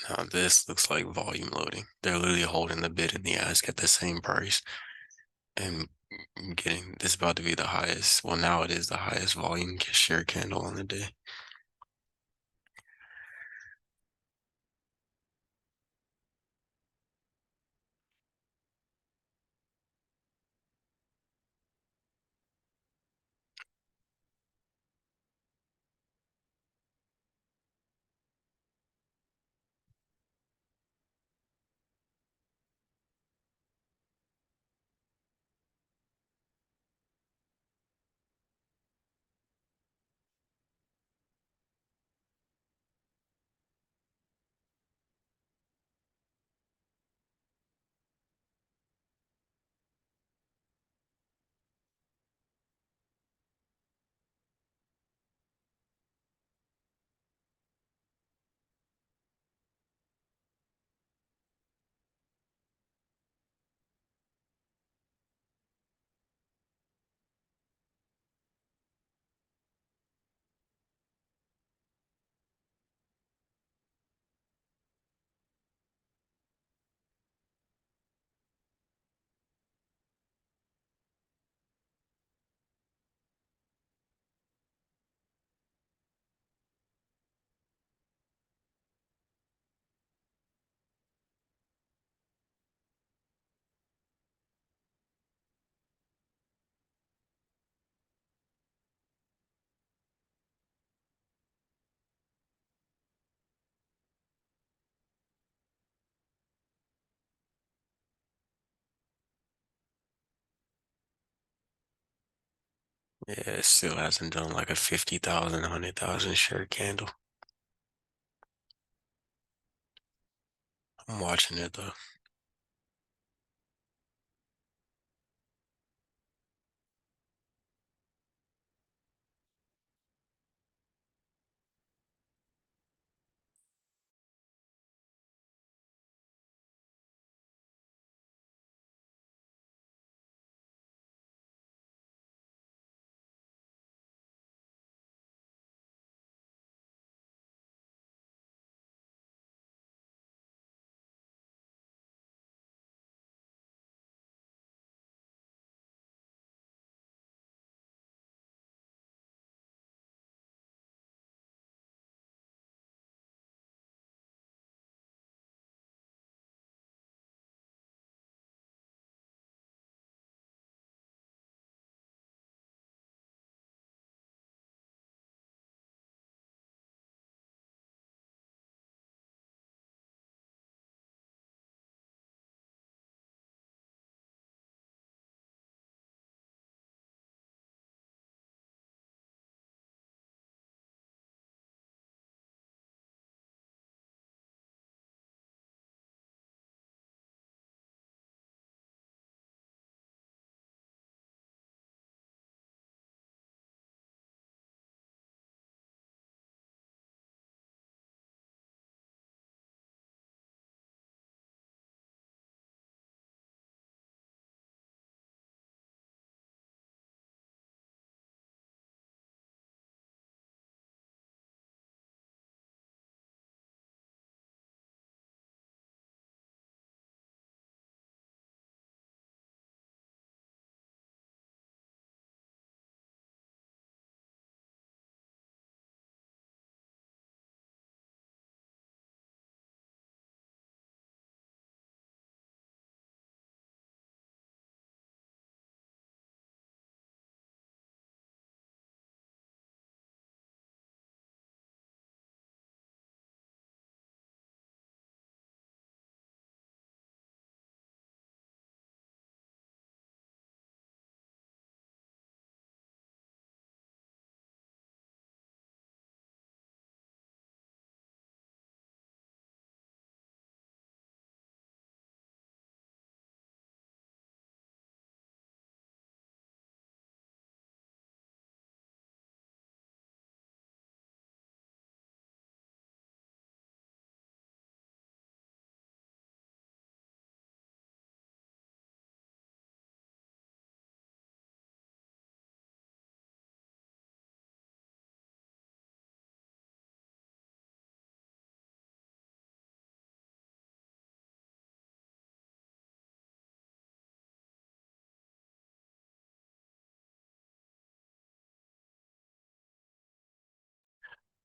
Now this looks like volume loading. They're literally holding the bid and the ask at the same price and getting this about to be the highest. Well, now it is the highest volume share candle on the day. Yeah, it still hasn't done like a 50,000, 100,000 share candle. I'm watching it though.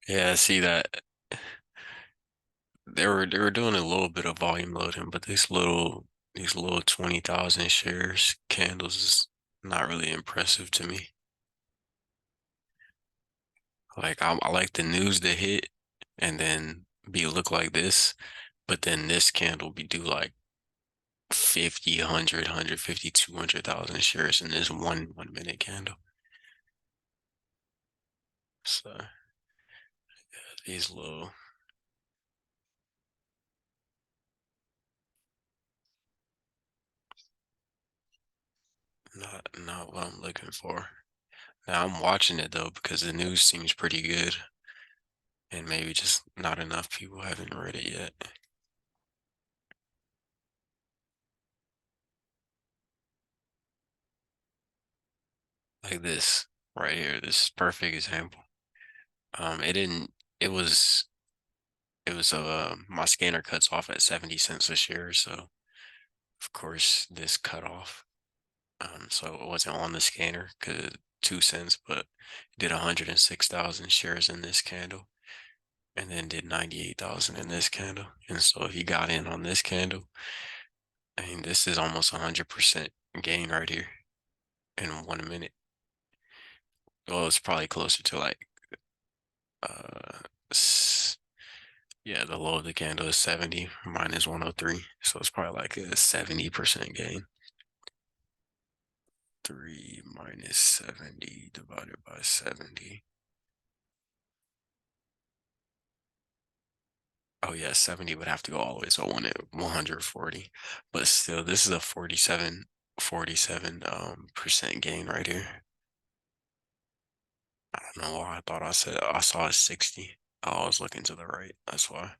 Yeah, see that they were doing a little bit of volume loading, but these little 20,000 shares candles is not really impressive to me. Like I like the news to hit and then be look like this, but then this candle be do like 50, 100, 150, 200,000 shares in this one minute candle. So these little not what I'm looking for. Now I'm watching it though because the news seems pretty good and maybe just not enough people haven't read it yet. Like this right here, this is perfect example. It didn't it was my scanner cuts off at 70 cents a share, so of course this cut off. So it wasn't on the scanner because 2 cents, but it did 106,000 shares in this candle and then did 98,000 in this candle. And so if you got in on this candle, I mean, this is almost 100% gain right here in 1 minute. Well, it's probably closer to like, uh, yeah, the low of the candle is 70 minus 103. So it's probably like a 70% gain. 3 minus 70 divided by 70. Oh yeah, 70 would have to go all the way to 140. But still, this is a 47 percent gain right here. I don't know why I thought I saw a 60. I was looking to the right. That's why.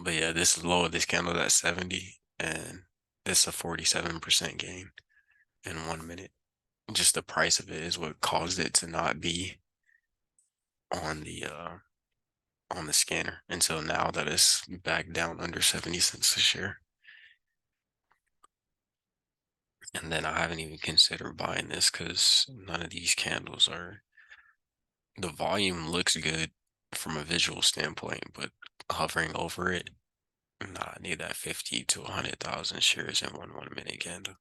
But yeah, this is low of this candle at 70, and this is a 47% gain in 1 minute. Just the price of it is what caused it to not be on the scanner until now that it's back down under 70 cents a share. And then I haven't even considered buying this because none of these candles are, the volume looks good from a visual standpoint, but hovering over it, nah, I need that 50 to 100,000 shares in one minute candle.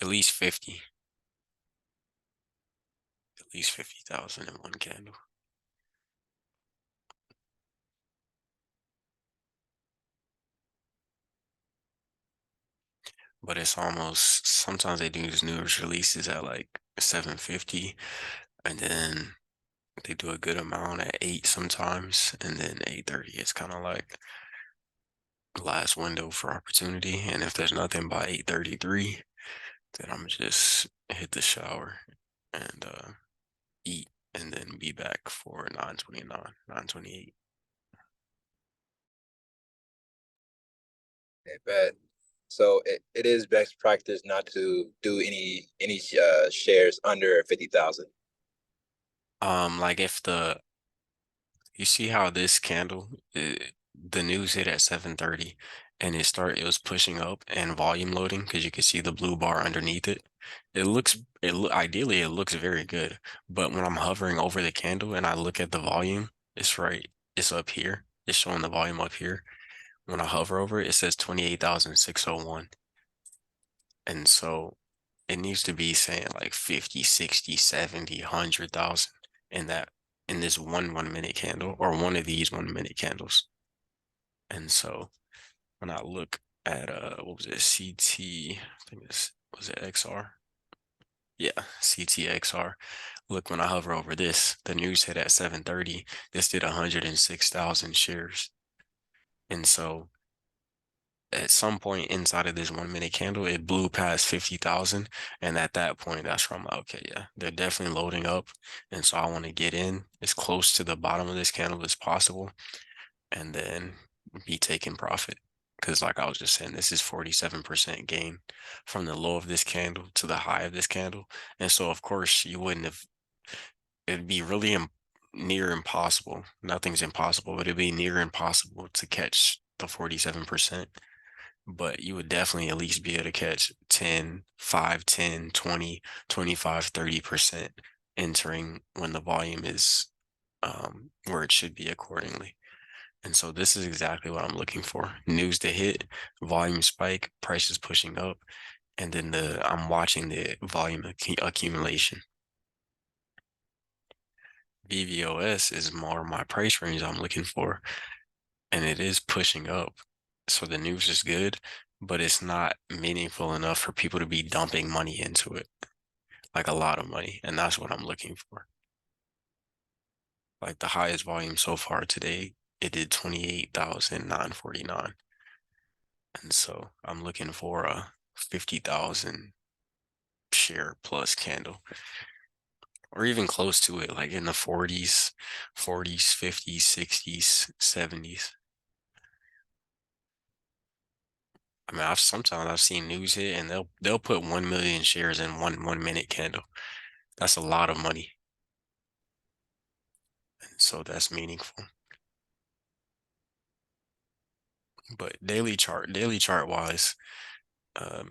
At least 50, at least 50,000 in one candle. But it's almost, sometimes they do these news releases at like 750 and then they do a good amount at 8 sometimes, and then 8:30 it's kind of like last window for opportunity. And if there's nothing by 8:33, then I'm just hit the shower and eat and then be back for 9:29, 9:28. Okay, but so it is best practice not to do any shares under 50,000. Like if you see how this candle, the news hit at 7:30 and it was pushing up and volume loading because you can see the blue bar underneath it. Ideally it looks very good, but when I'm hovering over the candle and I look at the volume, it's up here. It's showing the volume up here. When I hover over it, it says 28,601. And so it needs to be saying like 50, 60, 70, 100,000 in that in this one minute candle or one of these 1 minute candles. And so when I look at what was it, CT, I think this was it XR? Yeah, CTXR. Look, when I hover over this, the news hit at 7:30. This did 106,000 shares. And so at some point inside of this 1 minute candle, it blew past 50,000. And at that point, that's where I'm like, okay, yeah, they're definitely loading up. And so I want to get in as close to the bottom of this candle as possible and then be taking profit. Because like I was just saying, this is 47% gain from the low of this candle to the high of this candle. And so of course you wouldn't have, it'd be really near impossible. Nothing's impossible, but it'd be near impossible to catch the 47%, but you would definitely at least be able to catch 10, 5, 10, 20, 25, 30% entering when the volume is where it should be accordingly. And so this is exactly what I'm looking for. News to hit, volume spike, prices pushing up, and then I'm watching the volume accumulation. VVOS is more my price range I'm looking for, and it is pushing up. So the news is good, but it's not meaningful enough for people to be dumping money into it, like a lot of money. And that's what I'm looking for. Like the highest volume so far today, it did 28,949. And so I'm looking for a 50,000 share plus candle, or even close to it, like in the 40s, 50s, 60s, 70s. I mean, I've seen news hit and they'll put 1 million shares in one minute candle. That's a lot of money. And so that's meaningful. But daily chart wise,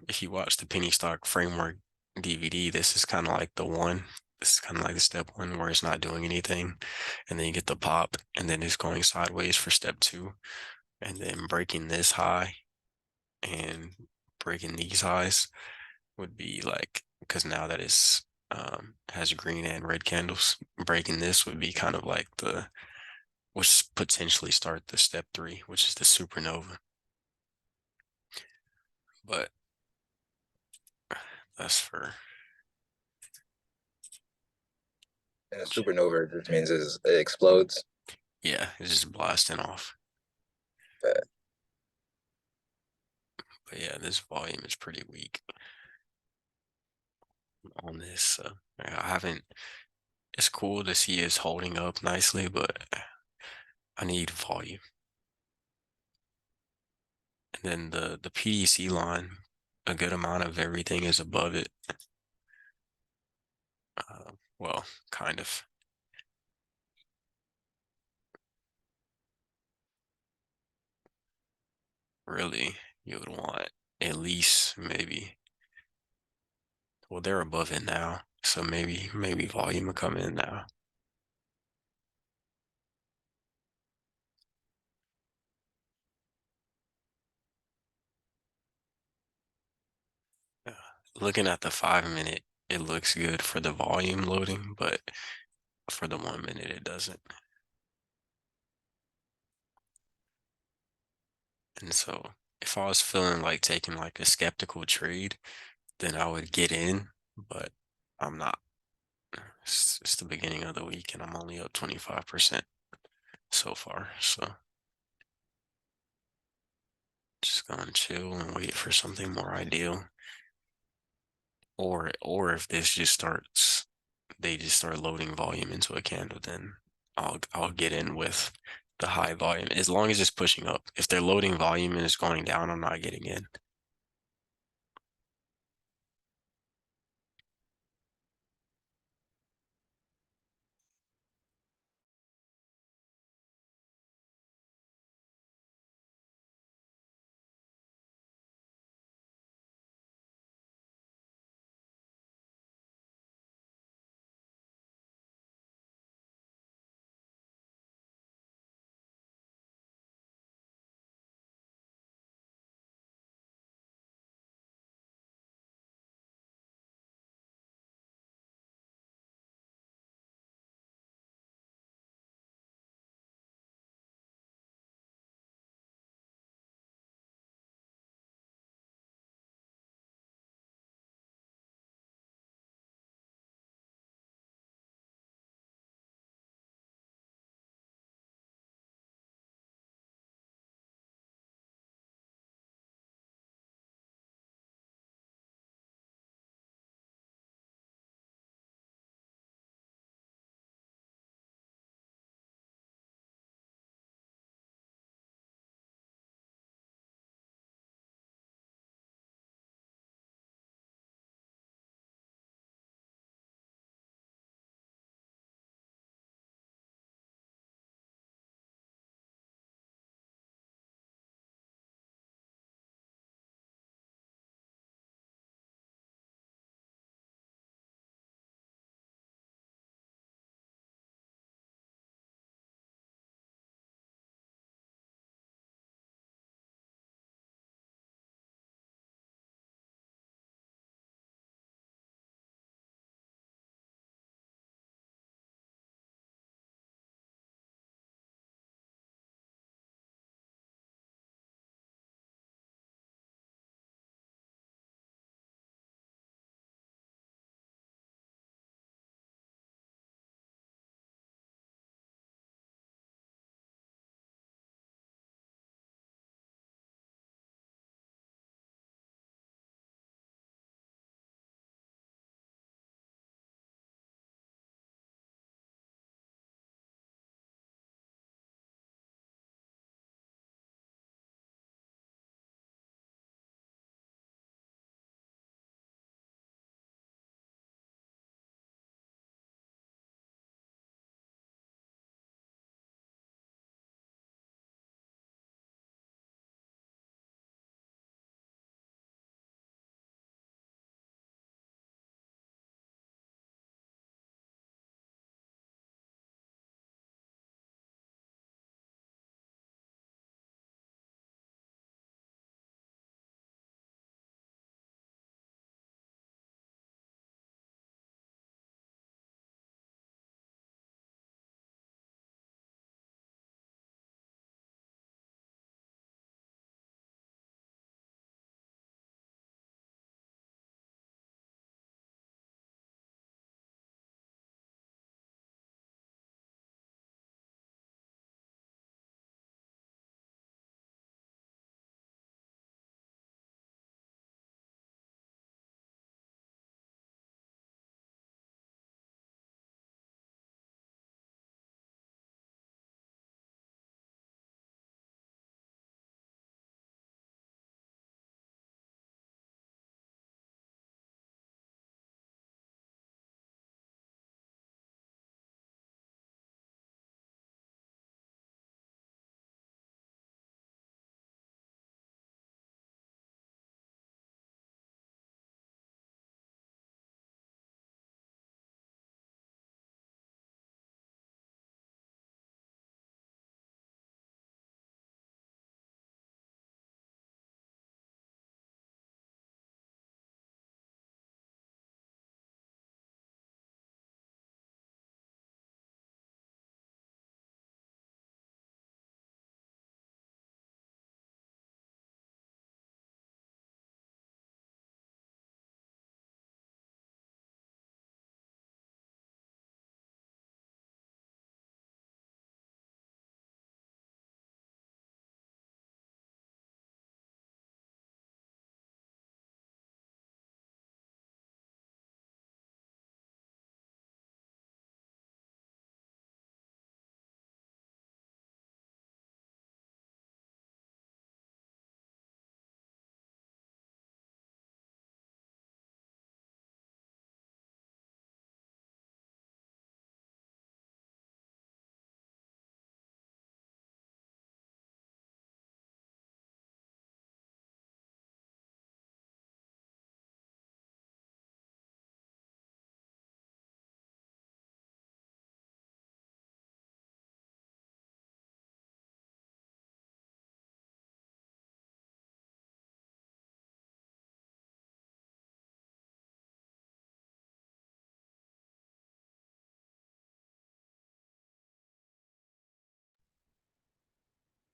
if you watch the penny stock framework DVD, this is kind of like the one. This is kind of like the step one where it's not doing anything, and then you get the pop, and then it's going sideways for step two, and then breaking this high and breaking these highs would be like, because now that it's has green and red candles, breaking this would be kind of like which potentially start the step three, which is the supernova. But that's for, And a supernova just means it explodes. yeah, it's just blasting off. But But yeah, this volume is pretty weak on this. So I haven't, it's cool to see it's holding up nicely, but I need volume. And then the PDC line, a good amount of everything is above it. Well, kind of. Really, you would want at least maybe, well, they're above it now. So maybe volume will come in now. Uh, Looking at the 5 minute, it looks good for the volume loading, but for the 1 minute, it doesn't. And so if I was feeling like taking like a skeptical trade, then I would get in, but I'm not. It's the beginning of the week and I'm only up 25% so far. So just gonna chill and wait for something more ideal. Or if this just starts, they just start loading volume into a candle, then I'll get in with the high volume as long as it's pushing up. If they're loading volume and it's going down, I'm not getting in.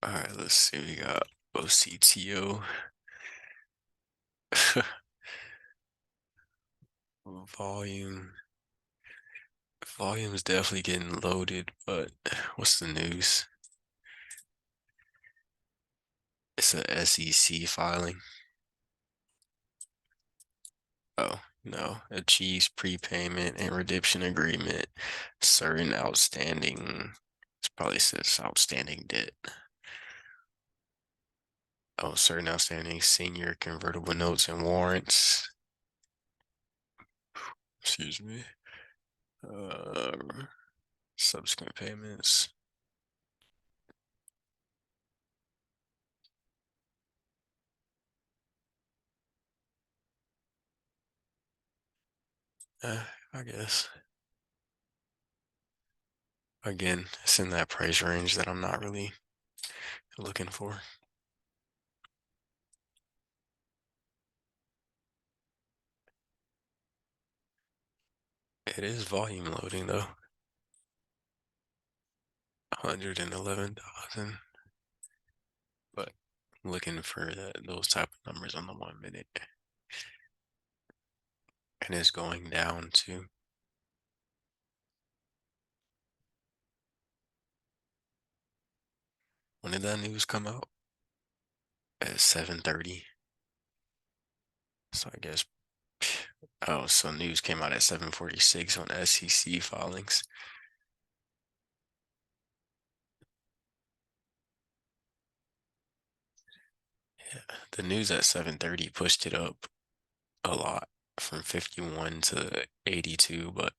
All right, let's see. We got OCTO. Volume. Volume's definitely getting loaded, but what's the news? It's a SEC filing. Oh, no. Achieves prepayment and redemption agreement. Certain outstanding. It probably says outstanding debt. Oh, certain outstanding senior convertible notes and warrants. Excuse me. Uh, Subsequent payments. I guess. Again, it's in that price range that I'm not really looking for. It is volume loading though. 111,000. But looking for those type of numbers on the 1 minute. And it's going down too. When did that news come out? At 7:30. So I guess, oh, so news came out at 7:46 on SEC filings. Yeah, the news at 7:30 pushed it up a lot from 51 to 82, but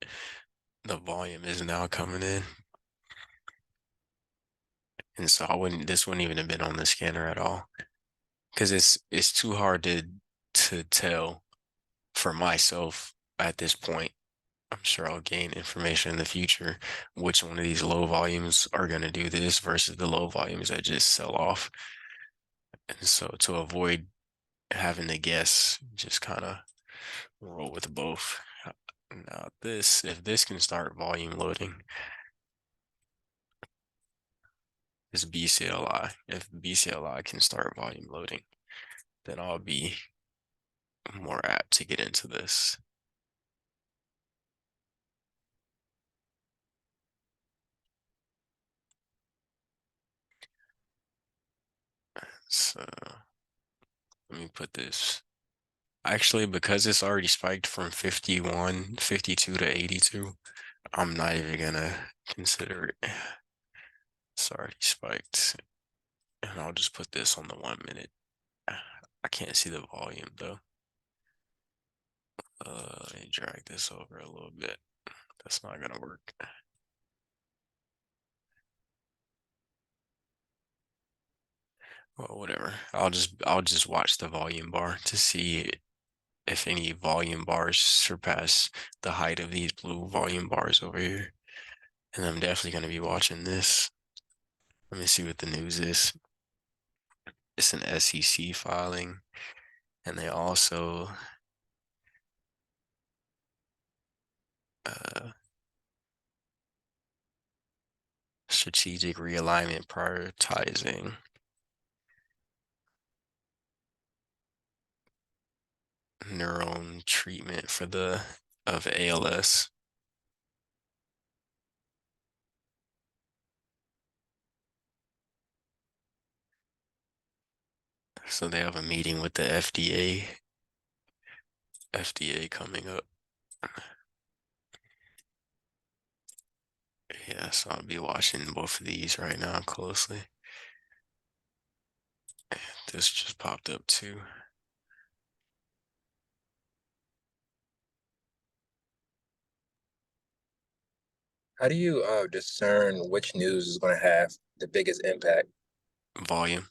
the volume is now coming in. And so this wouldn't even have been on the scanner at all. Because it's too hard to tell for myself at this point. I'm sure I'll gain information in the future which one of these low volumes are going to do this versus the low volumes that just sell off. And so to avoid having to guess, just kind of roll with both. Now this, if this can start volume loading, this BCLI, if BCLI can start volume loading, then I'll be more apt to get into this. So let me put this. Actually, because it's already spiked from 51, 52 to 82, I'm not even gonna consider it. It's already spiked. And I'll just put this on the 1 minute. I can't see the volume though. Let me drag this over a little bit. That's not gonna work. Well, whatever. I'll just watch the volume bar to see if any volume bars surpass the height of these blue volume bars over here. And I'm definitely gonna be watching this. Let me see what the news is. It's an SEC filing, and they also uh, strategic realignment prioritizing neuron treatment for the of ALS. So they have a meeting with the FDA coming up. Yeah, so I'll be watching both of these right now closely. This just popped up too. How do you discern which news is going to have the biggest impact? Volume.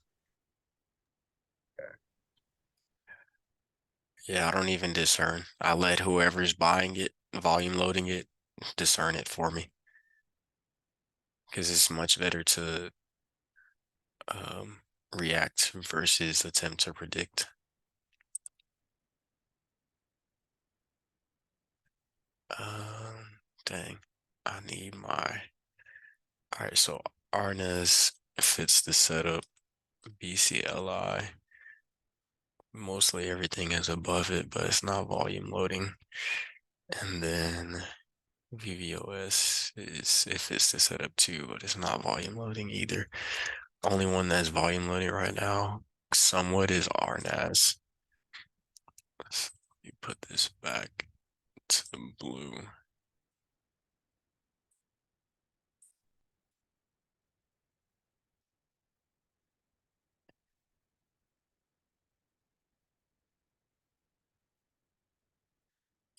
Yeah, I don't even discern. I let whoever's buying it, volume loading it, discern it for me. Because it's much better to react versus attempt to predict. Dang, I need my. All right, so RNAZ fits the setup. BCLI, mostly everything is above it, but it's not volume loading. And then VVOS is it fits the setup too, but it's not volume loading either. Only one that's volume loading right now, somewhat, is RNAZ. Let me put this back to the blue.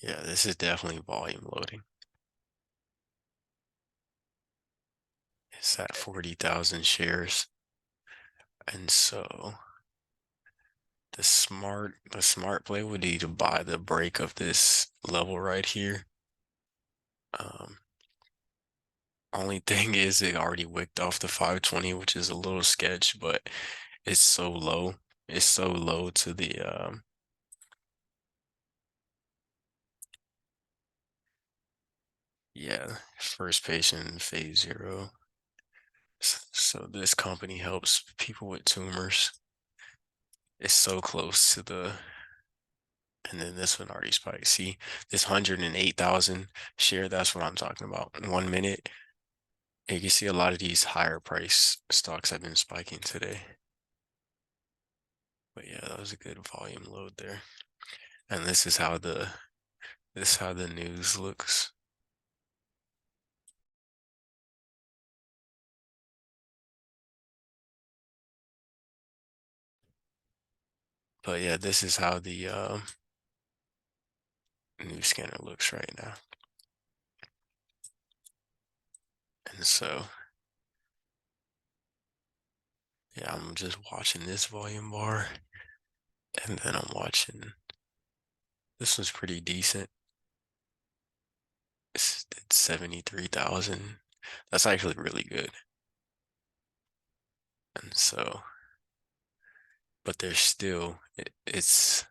Yeah, this is definitely volume loading. It's at 40,000 shares. And so the smart play would be to buy the break of this level right here. Um, only thing is it already wicked off the 520, which is a little sketch, but it's so low. It's so low to the yeah, first patient phase 0. So this company helps people with tumors. It's so close to the, and then this one already spiked. See, this 108,000 share, that's what I'm talking about. 1 minute. And you can see a lot of these higher price stocks have been spiking today. But yeah, that was a good volume load there. And this is how the news looks. But yeah, this is how the news scanner looks right now. And so yeah, I'm just watching this volume bar, and then I'm watching this one's pretty decent. It's 73,000. That's actually really good. And so, but there's still it's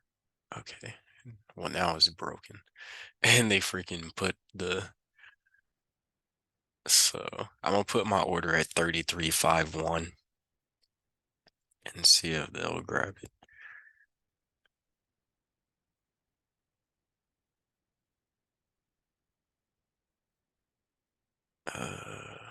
okay. Well, now it's broken. And they freaking put the, so I'm gonna put my order at 33.51 and see if they'll grab it. Uh,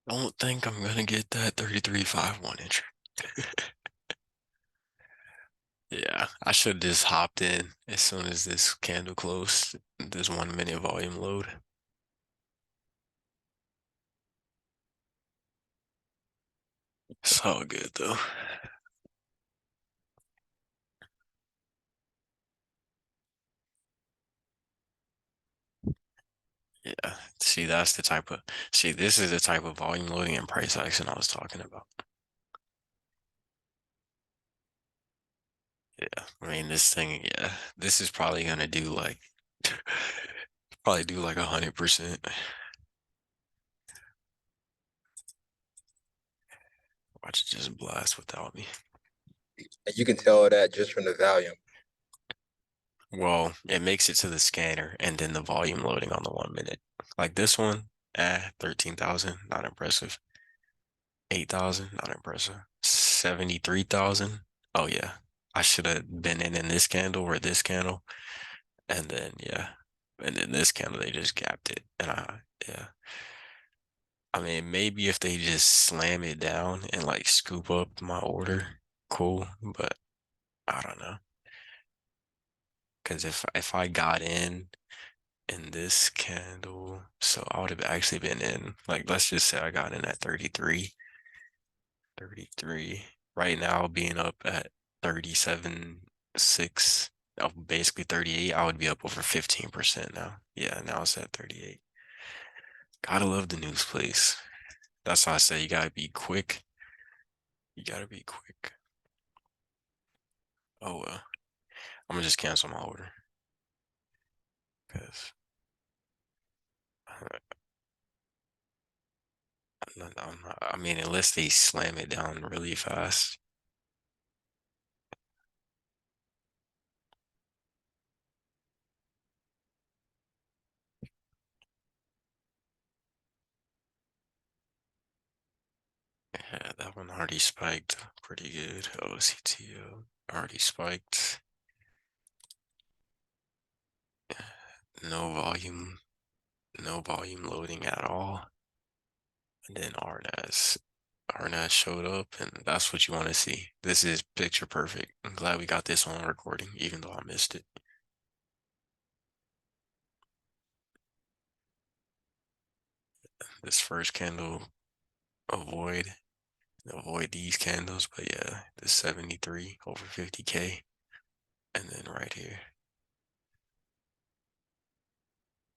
don't think I'm gonna get that 33.51 entry. Yeah, I should just hopped in as soon as this candle closed. This 1 minute volume load. It's all good though. Yeah. See, this is the type of volume loading and price action I was talking about. Yeah. I mean, this is probably gonna do like, probably do like 100%. Watch it just blast without me. And you can tell that just from the volume. Well, it makes it to the scanner and then the volume loading on the 1 minute. Like this one, 13,000, not impressive. 8,000, not impressive. 73,000. Oh yeah. I should have been in this candle or this candle. And then yeah. And then this candle they just gapped it. And yeah. I mean maybe if they just slam it down and like scoop up my order, cool. But I don't know. Cause if I got in this candle, so I would have actually been in, like let's just say I got in at 33. 33. Right now, being up at 37.6, basically 38, I would be up over 15% now. Yeah, now it's at 38. Gotta love the news place. That's why I say you gotta be quick. You gotta be quick. Oh well, I'm gonna just cancel my order because I mean, unless they slam it down really fast. Yeah, that one already spiked pretty good. OCTO already spiked. No volume, no volume loading at all. And then RNAZ. RNAZ showed up, and that's what you want to see. This is picture perfect. I'm glad we got this on recording, even though I missed it. This first candle, avoid, avoid these candles, but yeah, this 73 over 50K. And then right here.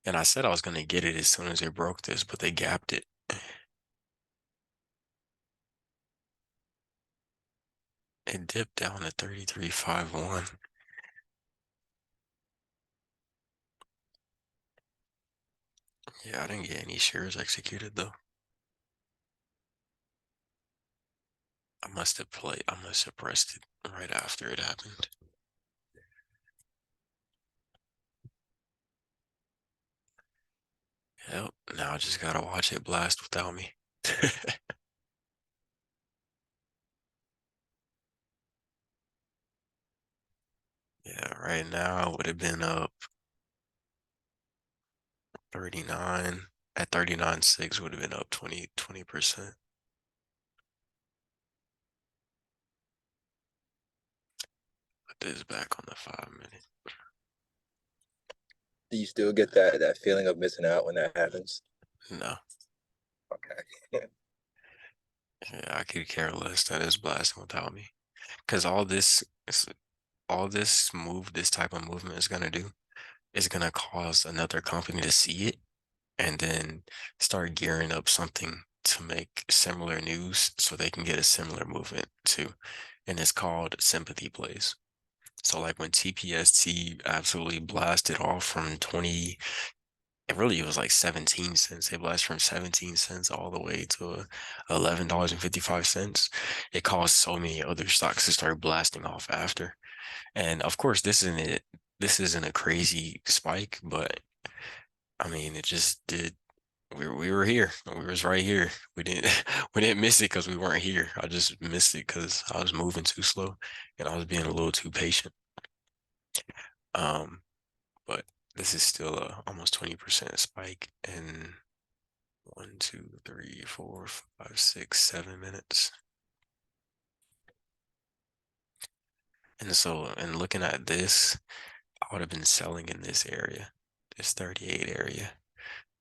And I said I was gonna get it as soon as they broke this, but they gapped it. It dipped down to 33.51. Yeah, I didn't get any shares executed though. I must have pressed it right after it happened. Yep, now I just gotta watch it blast without me. Yeah, right now I would have been up 39. At 39.6 would have been up 20%. Put this back on the 5 minute. Do you still get that feeling of missing out when that happens? No. Okay. Yeah, I could care less that it's blasting without me. Because all this move, this type of movement is gonna do is gonna cause another company to see it and then start gearing up something to make similar news so they can get a similar movement too. And it's called sympathy plays. So like when TPST absolutely blasted off from 20, it really was like 17 cents. They blasted from 17 cents all the way to $11.55. It caused so many other stocks to start blasting off after. And of course, this isn't a crazy spike, but I mean, it just did. We were here. We was right here. We didn't we didn't miss it because we weren't here. I just missed it because I was moving too slow and I was being a little too patient. Um, but this is still a almost 20% spike in 1, 2, 3, 4, 5, 6, 7 minutes. And so, and looking at this, I would have been selling in this area, this 38 area.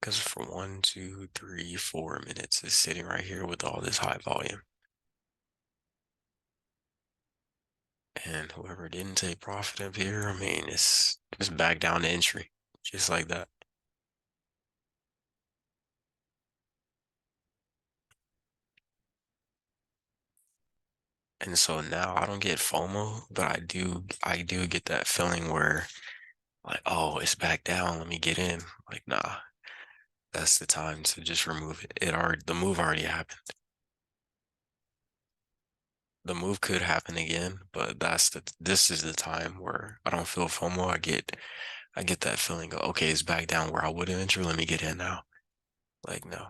Because for 1, 2, 3, 4 minutes, it's sitting right here with all this high volume. And whoever didn't take profit up here, I mean, it's just back down to entry, just like that. And so now I don't get FOMO, but I do get that feeling where like, oh, it's back down, let me get in. Like, nah, that's the time to just remove it. The move already happened. The move could happen again, but this is the time where I don't feel FOMO. I get that feeling of, okay, it's back down where I would have entered. Let me get in now. Like, no,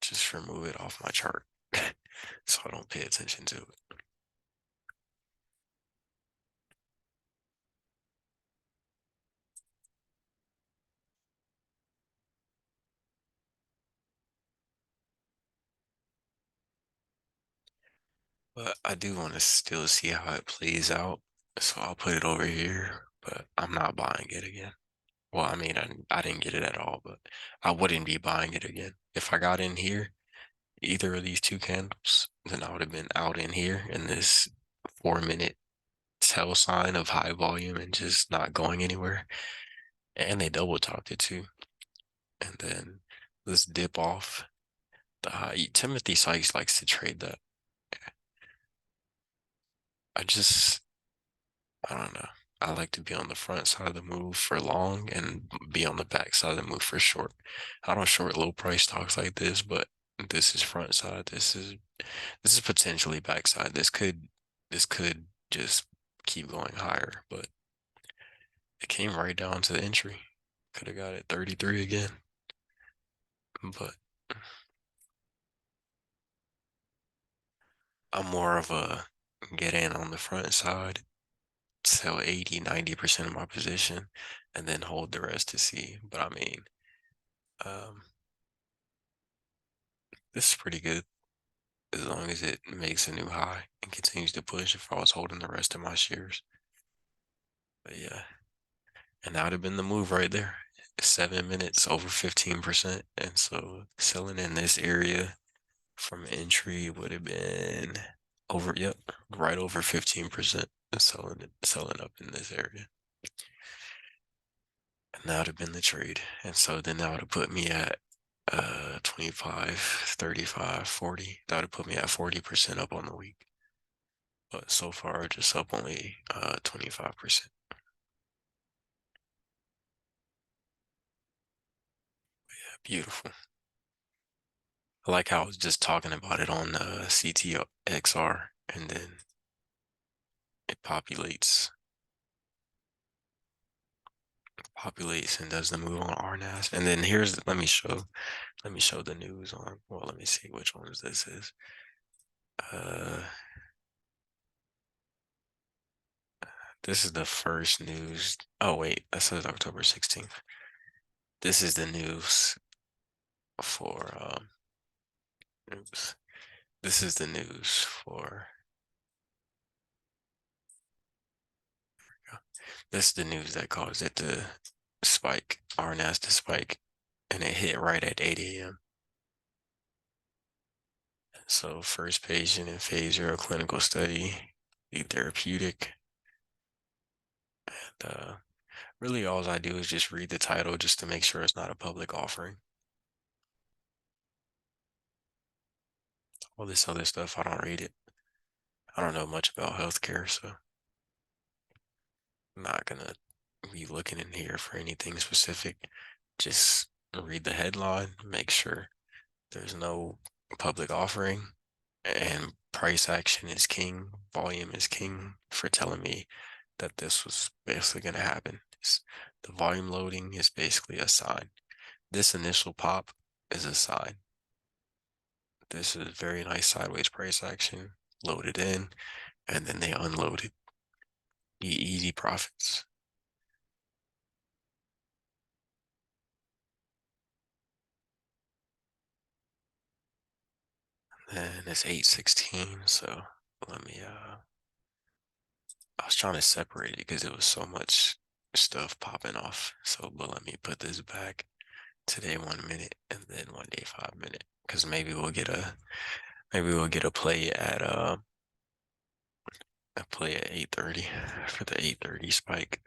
just remove it off my chart so I don't pay attention to it. But I do want to still see how it plays out. So I'll put it over here, but I'm not buying it again. Well, I mean, I didn't get it at all, but I wouldn't be buying it again. If I got in here, either of these two candles, then I would have been out in here in this 4 minute sell sign of high volume and just not going anywhere. And they double topped it too. And then this dip off the high. Timothy Sykes likes to trade that. I just, I don't know. I like to be on the front side of the move for long and be on the back side of the move for short. I don't short low price stocks like this, but this is front side. This is potentially back side. This could just keep going higher, but it came right down to the entry. Could have got it 33 again, but I'm more of a get in on the front side, sell 80, 90% of my position, and then hold the rest to see. But I mean, um, this is pretty good as long as it makes a new high and continues to push if I was holding the rest of my shares. But yeah, and that would have been the move right there. 7 minutes over 15%. And so selling in this area from entry would have been over, yep, right over 15%. Selling up in this area. And that would have been the trade. And so then that would have put me at 25, 35, 40. That would have put me at 40% up on the week. But so far just up only 25%. Beautiful. I like how I was just talking about it on CTXR and then it populates and does the move on RNAZ. And then let me show the news on, well, let me see which ones this is. Uh, this is the first news. Oh, wait, that says October 16th. This is the news for, oops. This is the news for, this is the news that caused it to spike, RNAS to spike, and it hit right at 8 a.m. So first patient in phase 0 clinical study, the therapeutic. And really all I do is just read the title just to make sure it's not a public offering. All this other stuff, I don't read it. I don't know much about healthcare, so I'm not gonna be looking in here for anything specific. Just read the headline, make sure there's no public offering, and price action is king, volume is king for telling me that this was basically going to happen. The volume loading is basically a sign. This initial pop is a sign. This is very nice sideways price action, loaded in, and then they unloaded. The easy profits. And it's 8:16, so let me I was trying to separate it because it was so much stuff popping off. So but let me put this back. Today 1 minute and then one day 5 minute. Because maybe we'll get a play at 8:30 for the 8:30 spike.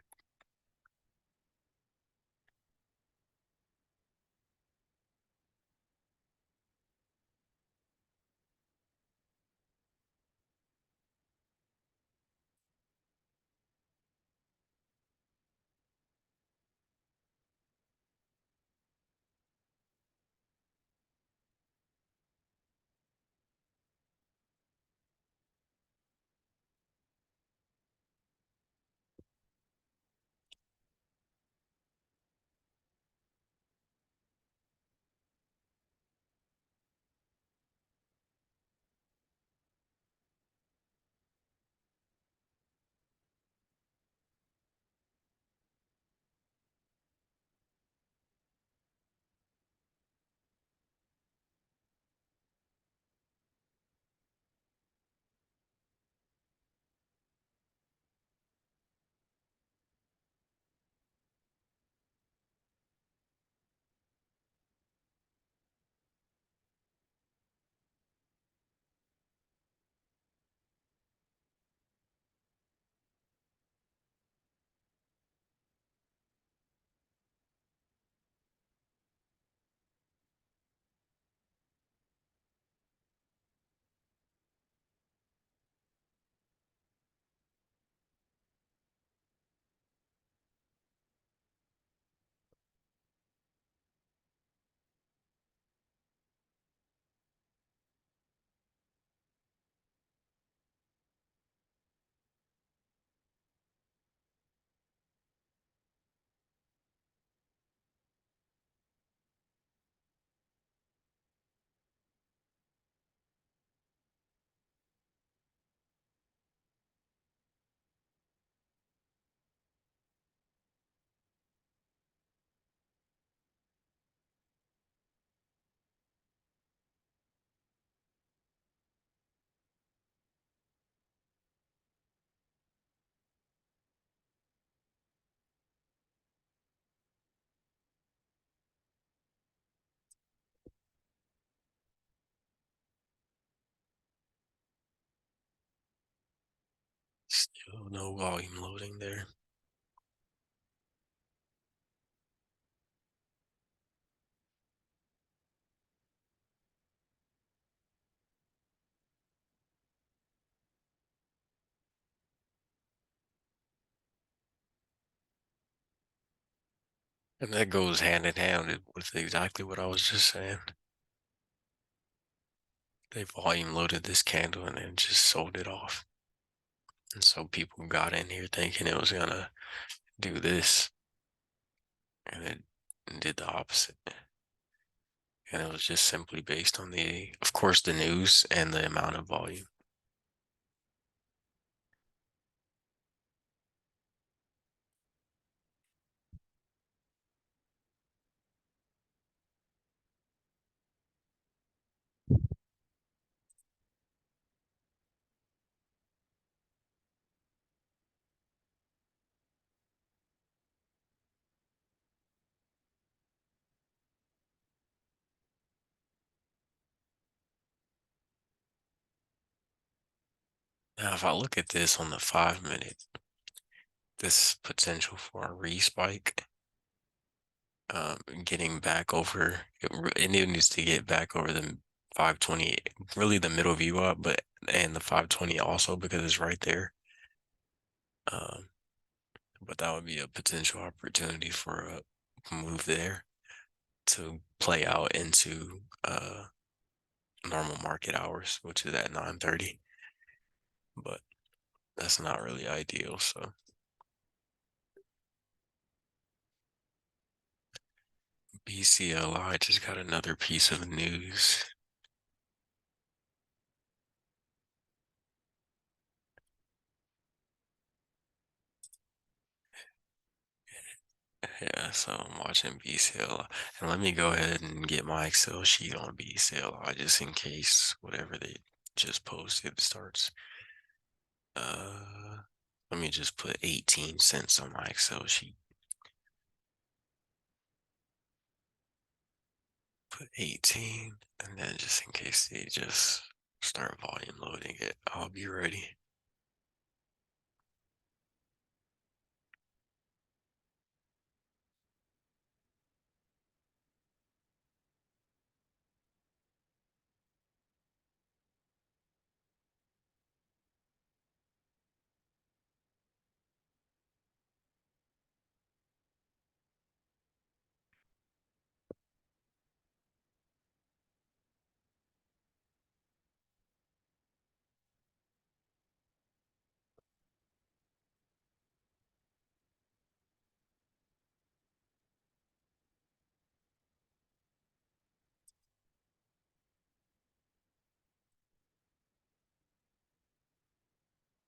no volume loading there. And that goes hand in hand with exactly what I was just saying. They volume loaded this candle and then just sold it off. And so people got in here thinking it was gonna do this, and it did the opposite. And it was just simply based on of course, the news and the amount of volume. Now, if I look at this on the 5 minute, this potential for a respike, getting back over it needs to get back over the 520, really the middle view up, but and the 520 also because it's right there. Um, but that would be a potential opportunity for a move there to play out into normal market hours, which is at 9:30. But that's not really ideal. So BCLI just got another piece of news. Yeah, so I'm watching BCLI. And let me go ahead and get my Excel sheet on BCLI just in case whatever they just posted starts. Uh, Let me just put 18 cents on my Excel sheet. Put 18, and then just in case they just start volume loading it, I'll be ready.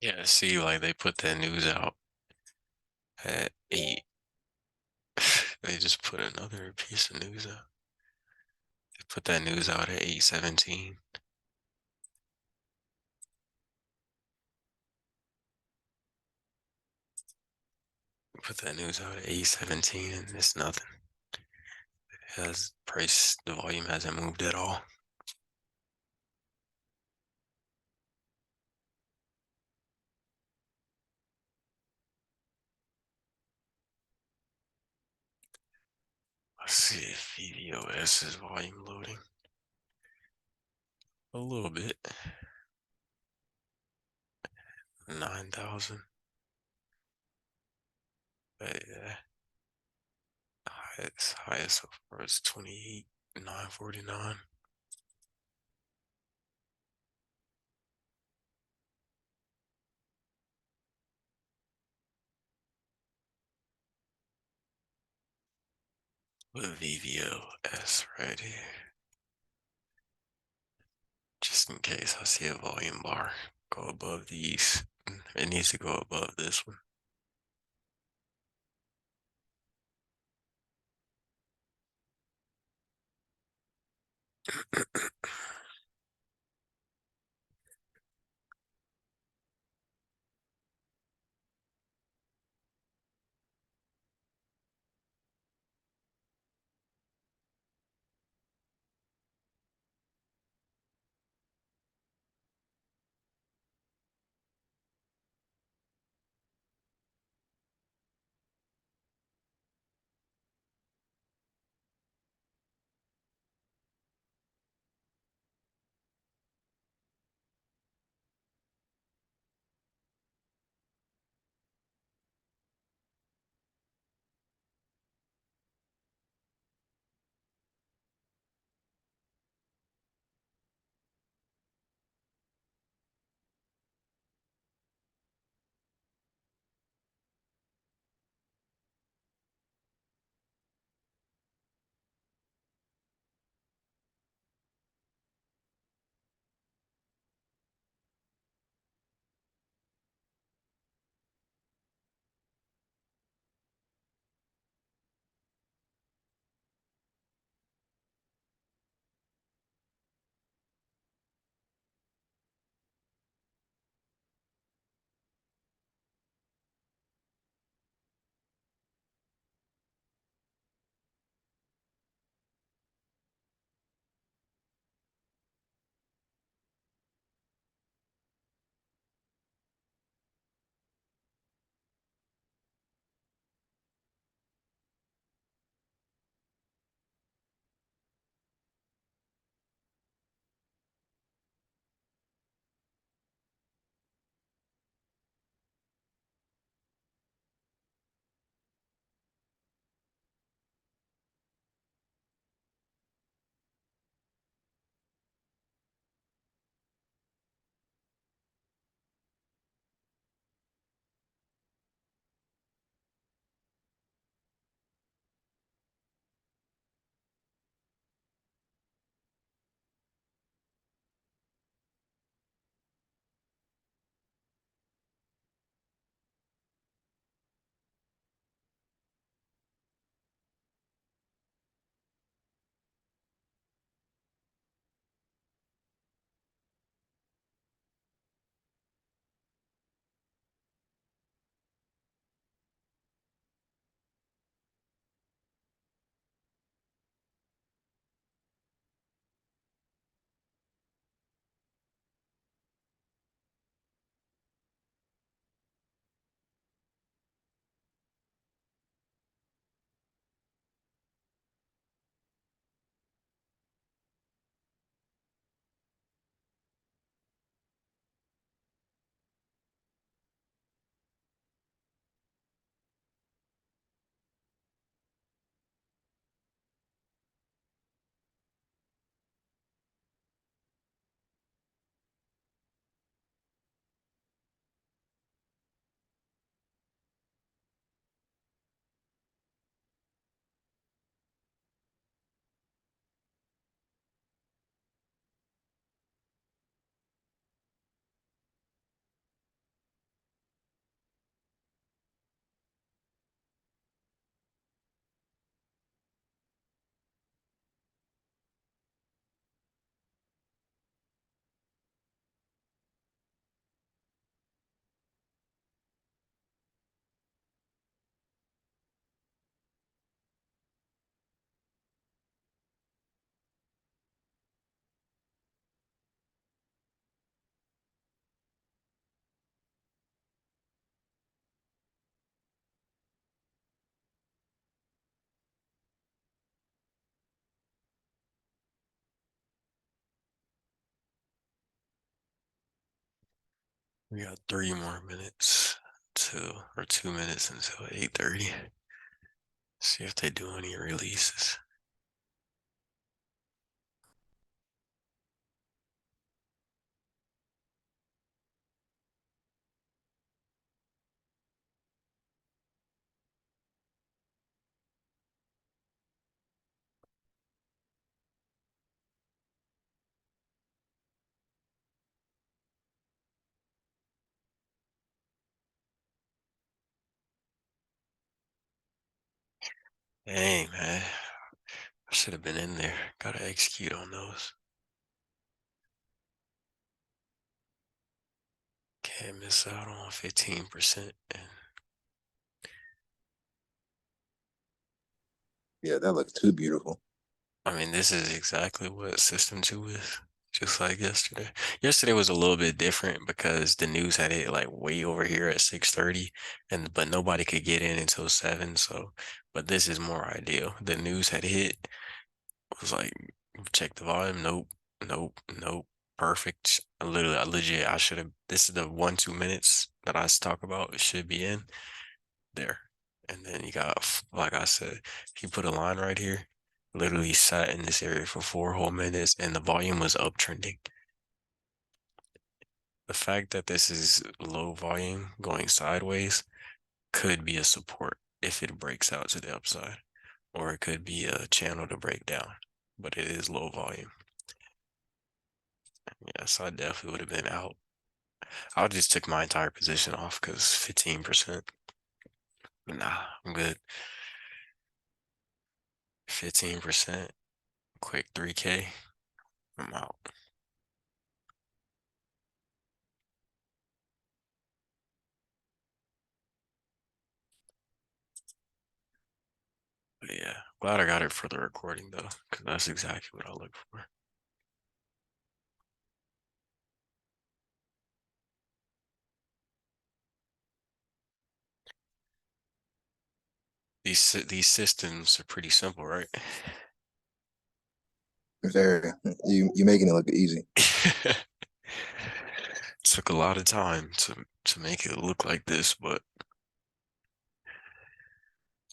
Yeah, see, like they put that news out at 8. They just put another piece of news out. They put that news out at 8:17. Put that news out at 8:17 and it's nothing. It has price, the volume hasn't moved at all. Let's see if VVOS is volume loading. A little bit. 9,000. But yeah, highest so far is 28,949. With VVOS right here. Just in case I see a volume bar go above these. It needs to go above this one. We got 3 more minutes till, or 2 minutes until 8:30. See if they do any releases. Dang, man. I should have been in there. Gotta execute on those. Can't miss out on 15%. And Yeah, that looks too beautiful. I mean, this is exactly what System 2 is, just like yesterday. Yesterday was a little bit different because the news had it like way over here at 6:30, and but nobody could get in until 7. So, but this is more ideal. The news had hit, was like, check the volume. Nope, nope, nope. Perfect. Literally, I legit, I should have. This is the 1-2 minutes that I talk about. It should be in there. And then you got, like I said, he put a line right here. Literally sat in this area for 4 whole minutes, and the volume was uptrending. The fact that this is low volume going sideways could be a support if it breaks out to the upside, or it could be a channel to break down, but it is low volume. Yeah, so I definitely would have been out. I just took my entire position off because 15%. Nah, I'm good. 15%, quick 3K, I'm out. But yeah, glad I got it for the recording though, because that's exactly what I look for. These systems are pretty simple, right? Very, you making it look easy. Took a lot of time to make it look like this, but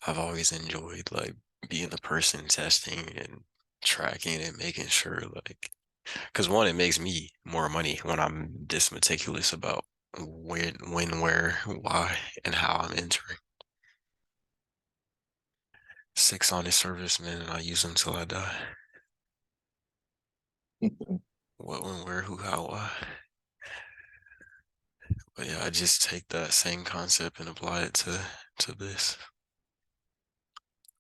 I've always enjoyed like being the person testing and tracking and making sure like, because one, it makes me more money when I'm this meticulous about when, where, why, and how I'm entering. 6 honest servicemen, and I use them till I die. What, when, where, who, how, why. But yeah, I just take that same concept and apply it to this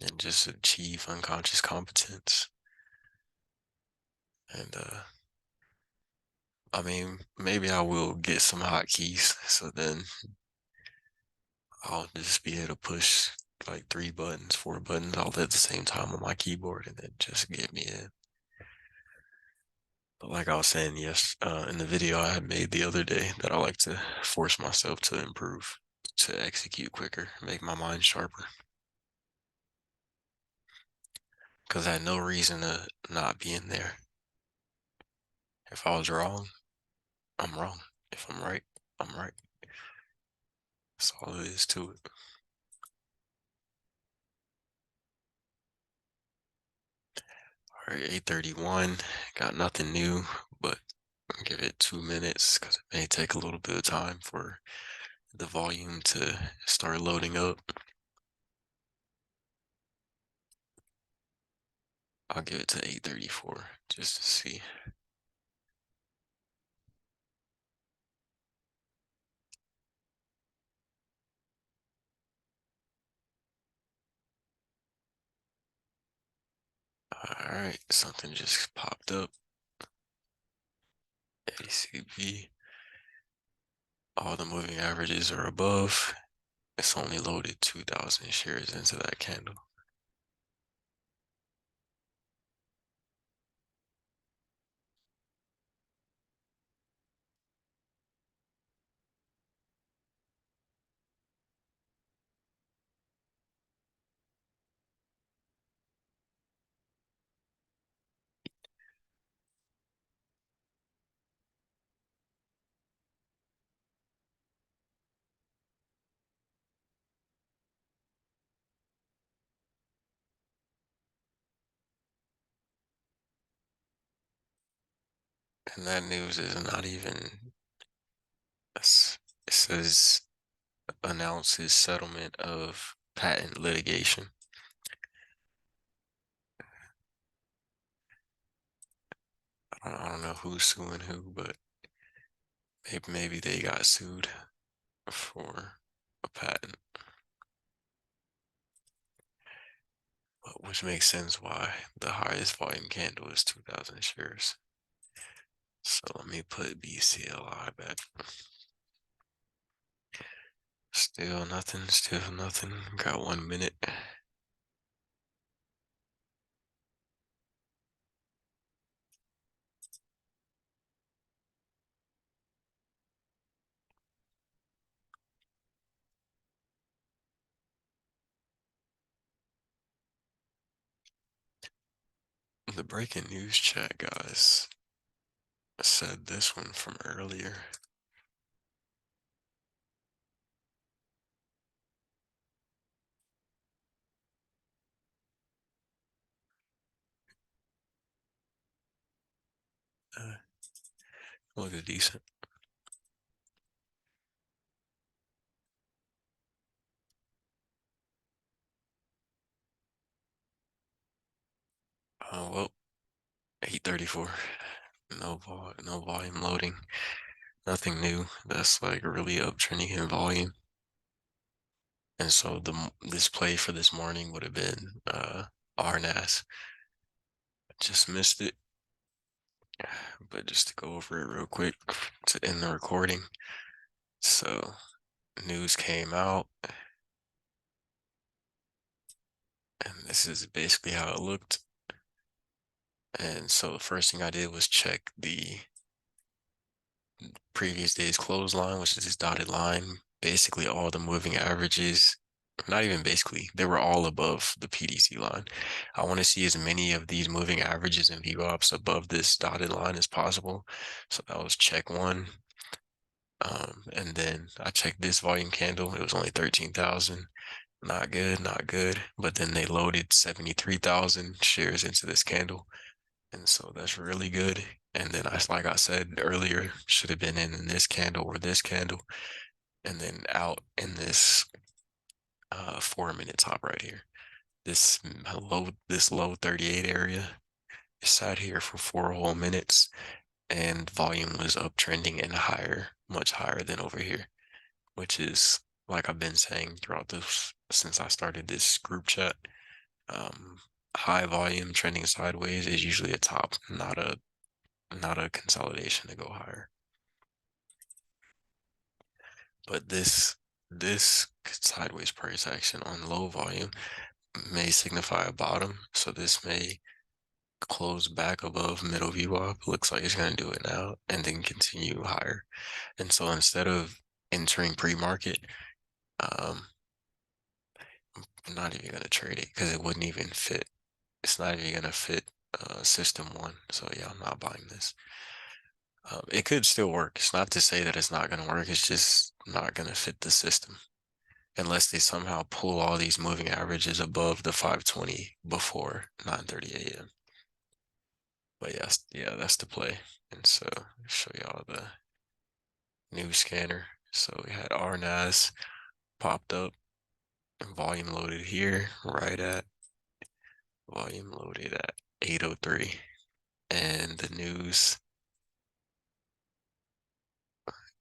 and just achieve unconscious competence. And I mean, maybe I will get some hotkeys, so then I'll just be able to push like 3 buttons, 4 buttons all at the same time on my keyboard, and then just get me in. But like I was saying, yes, in the video I had made the other day, that I like to force myself to improve, to execute quicker, make my mind sharper. Because I had no reason to not be in there. If I was wrong, I'm wrong. If I'm right, I'm right. That's all it is to it. All right, 8:31. Got nothing new, but I'll give it 2 minutes because it may take a little bit of time for the volume to start loading up. I'll give it to 8:34 just to see. All right, something just popped up. ACB. All the moving averages are above. It's only loaded 2,000 shares into that candle. And that news is not even, it says announces settlement of patent litigation. I don't know who's suing who, but maybe they got sued for a patent, which makes sense why the highest volume candle is 2,000 shares. So let me put BCLI back. Still nothing, still nothing. Got 1 minute. The breaking news chat guys said this one from earlier. Look decent. Well, 834. No volume loading. Nothing new. That's like really uptrending in volume. And so this play for this morning would have been RNAZ. Just missed it. But just to go over it real quick to end the recording. So news came out, and this is basically how it looked. And so the first thing I did was check the previous day's clothesline, which is this dotted line. Basically, all the moving averages, not even basically, they were all above the PDC line. I want to see as many of these moving averages and VWAPs above this dotted line as possible. So that was check one. And then I checked this volume candle. It was only 13,000. Not good, not good. But then they loaded 73,000 shares into this candle. And so that's really good. And then like I said earlier, should have been in this candle or this candle, and then out in this 4 minute top right here. This low 38 area. It sat here for 4 whole minutes, and volume was uptrending and higher, much higher than over here, which is like I've been saying throughout this since I started this group chat. Um, High volume trending sideways is usually a top, not a consolidation to go higher. But this sideways price action on low volume may signify a bottom. So this may close back above middle VWAP. Looks like it's going to do it now and then continue higher. And so instead of entering pre-market, um, I'm not even going to trade it because it wouldn't even fit. It's not even going to fit system one. So yeah, I'm not buying this. It could still work. It's not to say that it's not going to work. It's just not going to fit the system unless they somehow pull all these moving averages above the 520 before 9:30 a.m. But yes, yeah, that's the play. And so I'll show y'all the new scanner. So we had RNAZ popped up and volume loaded here, right at volume loaded at 8:03. And the news,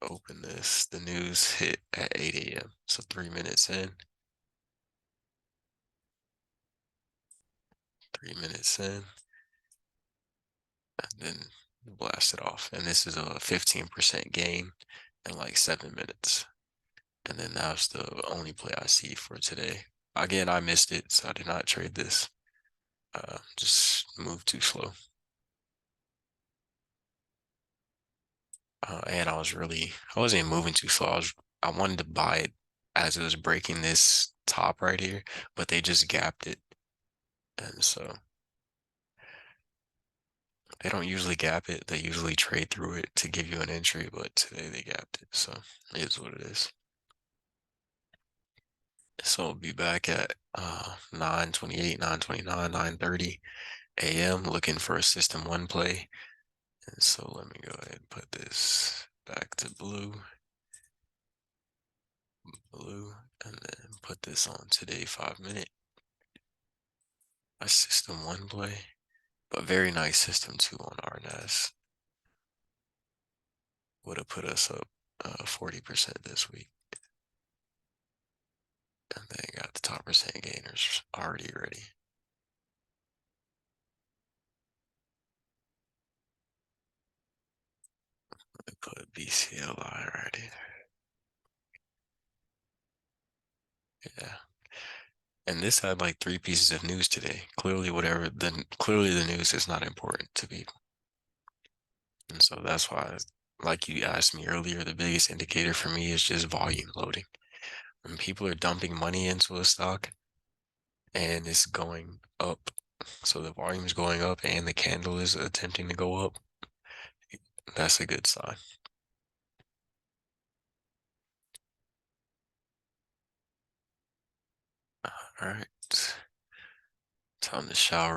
open this, the news hit at 8 a.m. So 3 minutes in, 3 minutes in, and then blast it off. And this is a 15% gain in like 7 minutes. And then that's the only play I see for today. Again, I missed it, so I did not trade this. Just moved too slow. And I wasn't moving too slow. I wanted to buy it as it was breaking this top right here, but they just gapped it. And so they don't usually gap it. They usually trade through it to give you an entry, but today they gapped it. So it is what it is. So we'll be back at 9:28, 9:29, 9:30 a.m. looking for a system one play. And so let me go ahead and put this back to blue, and then put this on today 5 minute. A system one play, but very nice system two on RNAZ. Would have put us up 40% this week. And then got the top percent gainers already ready. Let me put BCLI right here. Yeah. And this had like 3 pieces of news today. Clearly, clearly the news is not important to people. And so that's why, like you asked me earlier, the biggest indicator for me is just volume loading. When people are dumping money into a stock and it's going up, so the volume is going up and the candle is attempting to go up, that's a good sign. All right. Time to shower.